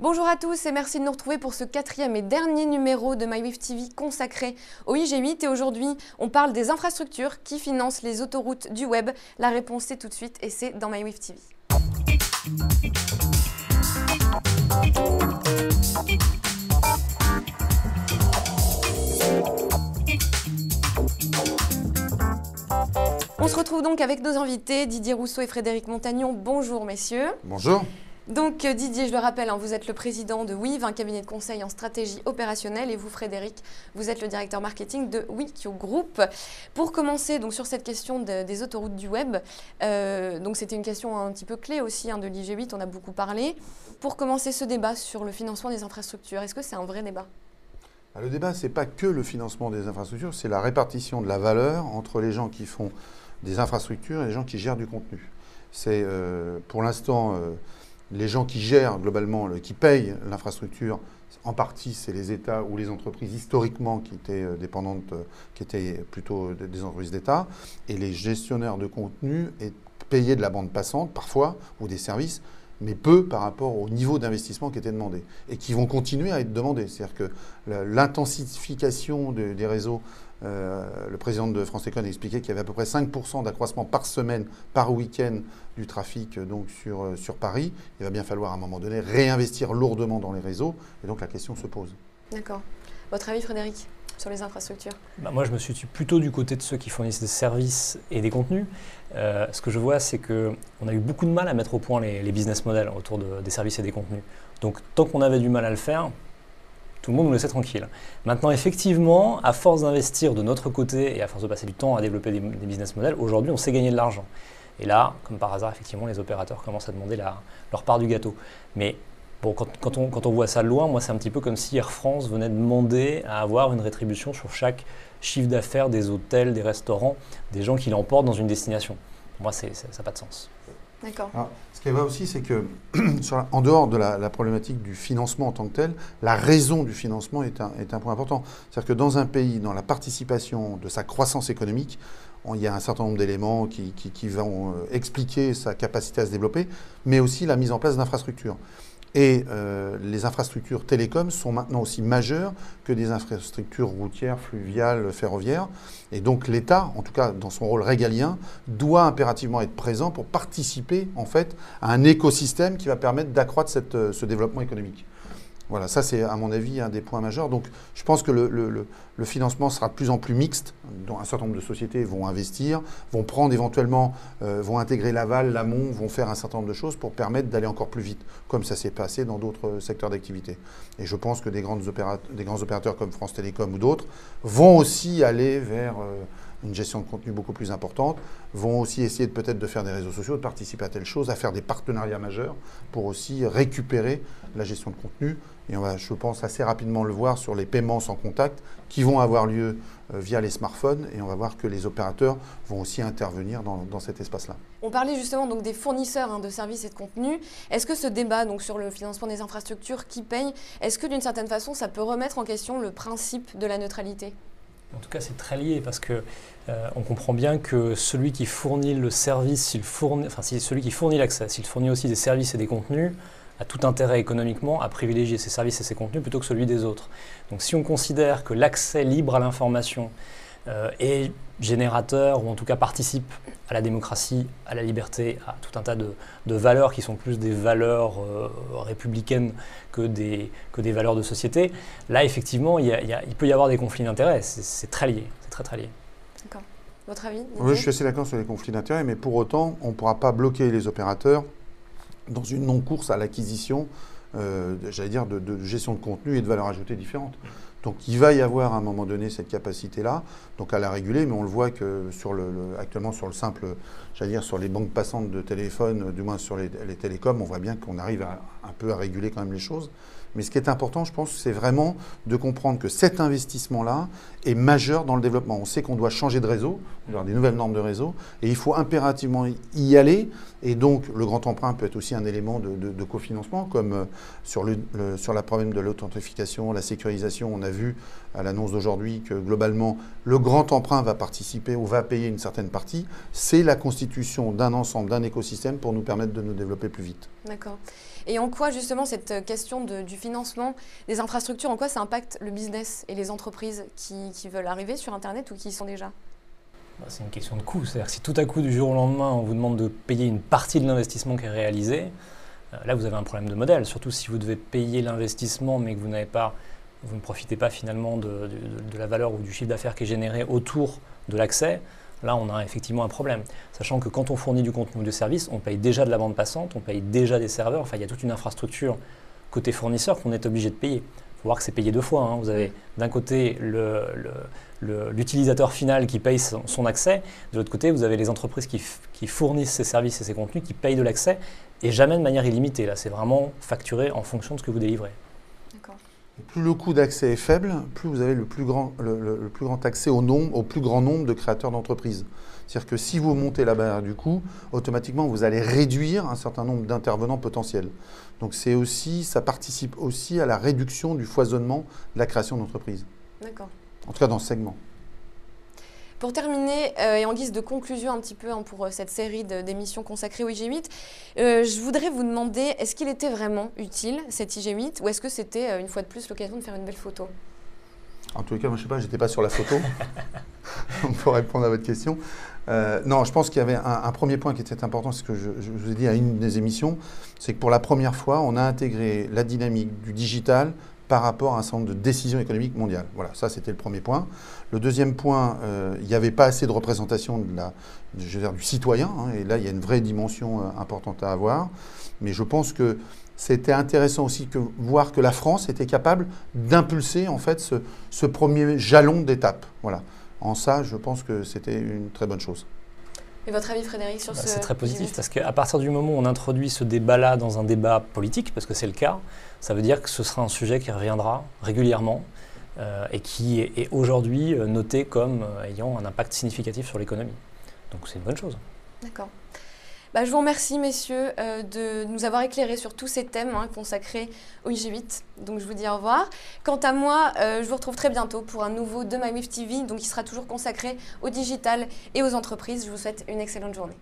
Bonjour à tous et merci de nous retrouver pour ce 4e et dernier numéro de MyWave TV consacré au IG8. Et aujourd'hui, on parle des infrastructures qui financent les autoroutes du web. La réponse, c'est tout de suite et c'est dans MyWave TV. On se retrouve donc avec nos invités, Didier Rousseau et Frédéric Montagnon. Bonjour messieurs. Bonjour. Donc Didier, je le rappelle, vous êtes le président de Weave, un cabinet de conseil en stratégie opérationnelle, et vous Frédéric, vous êtes le directeur marketing de WeQ Group. Pour commencer donc sur cette question des autoroutes du web, donc c'était une question un petit peu clé aussi de l'IG8, on a beaucoup parlé. Pour commencer ce débat sur le financement des infrastructures, est-ce que c'est un vrai débat ? Le débat, ce n'est pas que le financement des infrastructures, c'est la répartition de la valeur entre les gens qui font des infrastructures et les gens qui gèrent du contenu. C'est pour l'instant... les gens qui gèrent globalement, qui payent l'infrastructure, en partie, c'est les États ou les entreprises historiquement qui étaient dépendantes, qui étaient plutôt des entreprises d'État. Et les gestionnaires de contenu payaient de la bande passante, parfois, ou des services, mais peu par rapport au niveau d'investissement qui était demandé. Et qui vont continuer à être demandés. C'est-à-dire que l'intensification des réseaux, le président de France Télécom expliquait qu'il y avait à peu près 5% d'accroissement par semaine, par week-end du trafic donc sur Paris. Il va bien falloir à un moment donné réinvestir lourdement dans les réseaux. Et donc la question se pose. D'accord. Votre avis Frédéric sur les infrastructures? Moi, je me situe plutôt du côté de ceux qui fournissent des services et des contenus. Ce que je vois, c'est qu'on a eu beaucoup de mal à mettre au point les business models autour des services et des contenus. Donc, tant qu'on avait du mal à le faire, tout le monde nous laissait tranquille. Maintenant, effectivement, à force d'investir de notre côté et à force de passer du temps à développer des business models, aujourd'hui, on sait gagner de l'argent. Et là, comme par hasard, effectivement, les opérateurs commencent à demander leur part du gâteau. Mais bon, quand on voit ça de loin, moi, c'est un petit peu comme si Air France venait demander à avoir une rétribution sur chaque chiffre d'affaires des hôtels, des restaurants, des gens qui l'emportent dans une destination. Pour moi, ça n'a pas de sens. D'accord. Ce qu'il y a aussi, c'est que, en dehors de la problématique du financement en tant que tel, la raison du financement est un point important. C'est-à-dire que dans un pays, dans la participation de sa croissance économique, il y a un certain nombre d'éléments qui vont expliquer sa capacité à se développer, mais aussi la mise en place d'infrastructures. Et les infrastructures télécoms sont maintenant aussi majeures que des infrastructures routières, fluviales, ferroviaires. Et donc l'État, en tout cas dans son rôle régalien, doit impérativement être présent pour participer en fait à un écosystème qui va permettre d'accroître ce développement économique. Voilà, ça c'est à mon avis un des points majeurs. Donc je pense que le financement sera de plus en plus mixte, dont un certain nombre de sociétés vont investir, vont prendre éventuellement, vont intégrer l'aval, l'amont, vont faire un certain nombre de choses pour permettre d'aller encore plus vite, comme ça s'est passé dans d'autres secteurs d'activité. Et je pense que des grands opérateurs comme France Télécom ou d'autres vont aussi aller vers une gestion de contenu beaucoup plus importante, vont aussi essayer peut-être de faire des réseaux sociaux, de participer à telle chose, à faire des partenariats majeurs pour aussi récupérer la gestion de contenu. Et on va, je pense, assez rapidement le voir sur les paiements sans contact qui vont avoir lieu via les smartphones. Et on va voir que les opérateurs vont aussi intervenir dans cet espace-là. On parlait justement donc des fournisseurs de services et de contenus. Est-ce que ce débat donc, sur le financement des infrastructures qui payent, est-ce que d'une certaine façon, ça peut remettre en question le principe de la neutralité ? En tout cas, c'est très lié parce que on comprend bien que celui qui fournit le service, celui qui fournit l'accès, s'il fournit aussi des services et des contenus, a tout intérêt économiquement à privilégier ses services et ses contenus plutôt que celui des autres. Donc si on considère que l'accès libre à l'information est générateur ou en tout cas participe à la démocratie, à la liberté, à tout un tas de valeurs qui sont plus des valeurs républicaines que des valeurs de société, là effectivement il peut y avoir des conflits d'intérêts, c'est très lié, c'est très très lié. D'accord. Votre avis, Didier ? Oui, je suis assez d'accord sur les conflits d'intérêts, mais pour autant, on ne pourra pas bloquer les opérateurs dans une non-course à l'acquisition, j'allais dire, de gestion de contenu et de valeur ajoutée différentes. Donc il va y avoir à un moment donné cette capacité-là, donc à la réguler, mais on le voit que actuellement sur le simple, j'allais dire sur les banques passantes de téléphone, du moins sur les télécoms, on voit bien qu'on arrive un peu à réguler quand même les choses. Mais ce qui est important, je pense, c'est vraiment de comprendre que cet investissement-là est majeur dans le développement. On sait qu'on doit changer de réseau, on doit avoir des nouvelles normes de réseau, et il faut impérativement y aller. Et donc, le grand emprunt peut être aussi un élément de cofinancement, comme sur la problème de l'authentification, la sécurisation. On a vu à l'annonce d'aujourd'hui que globalement, le grand emprunt va participer ou va payer une certaine partie. C'est la constitution d'un ensemble, d'un écosystème pour nous permettre de nous développer plus vite. D'accord. Et en quoi justement cette question du financement des infrastructures, en quoi ça impacte le business et les entreprises qui veulent arriver sur Internet ou qui y sont déjà? C'est une question de coût. C'est-à-dire que si tout à coup, du jour au lendemain, on vous demande de payer une partie de l'investissement qui est réalisé, là vous avez un problème de modèle. Surtout si vous devez payer l'investissement mais que vous ne profitez pas finalement de la valeur ou du chiffre d'affaires qui est généré autour de l'accès. Là, on a effectivement un problème. Sachant que quand on fournit du contenu ou du service, on paye déjà de la bande passante, on paye déjà des serveurs. Enfin, il y a toute une infrastructure côté fournisseur qu'on est obligé de payer. Il faut voir que c'est payé deux fois. Hein. Vous avez d'un côté l'utilisateur final qui paye son accès. De l'autre côté, vous avez les entreprises qui fournissent ces services et ces contenus, qui payent de l'accès, et jamais de manière illimitée. Là, c'est vraiment facturé en fonction de ce que vous délivrez. D'accord. Plus le coût d'accès est faible, plus vous avez le plus grand accès au plus grand nombre de créateurs d'entreprises. C'est-à-dire que si vous montez la barrière du coût, automatiquement vous allez réduire un certain nombre d'intervenants potentiels. Donc ça participe aussi à la réduction du foisonnement de la création d'entreprises. D'accord. En tout cas dans ce segment. Pour terminer, et en guise de conclusion un petit peu pour cette série d'émissions consacrées au IG8, je voudrais vous demander, est-ce qu'il était vraiment utile cet IG8 ou est-ce que c'était une fois de plus l'occasion de faire une belle photo? En tous les cas, moi je ne sais pas, j'étais pas sur la photo pour répondre à votre question. Non, je pense qu'il y avait un premier point qui était important, c'est ce que je vous ai dit à une des émissions, c'est que pour la première fois, on a intégré la dynamique du digital par rapport à un certain nombre de décisions économiques mondiales. Voilà, ça c'était le premier point. Le deuxième point, il n'y avait pas assez de représentation du citoyen, hein, et là il y a une vraie dimension importante à avoir. Mais je pense que c'était intéressant aussi de voir que la France était capable d'impulser en fait ce premier jalon d'étape. Voilà. En ça, je pense que c'était une très bonne chose. Et votre avis, Frédéric, sur ce... C'est très positif parce qu'à partir du moment où on introduit ce débat-là dans un débat politique, parce que c'est le cas, ça veut dire que ce sera un sujet qui reviendra régulièrement et qui est aujourd'hui noté comme ayant un impact significatif sur l'économie. Donc c'est une bonne chose. D'accord. Je vous remercie, messieurs, de nous avoir éclairés sur tous ces thèmes consacrés au IG8. Donc, je vous dis au revoir. Quant à moi, je vous retrouve très bientôt pour un nouveau de MyWIF TV, donc qui sera toujours consacré au digital et aux entreprises. Je vous souhaite une excellente journée.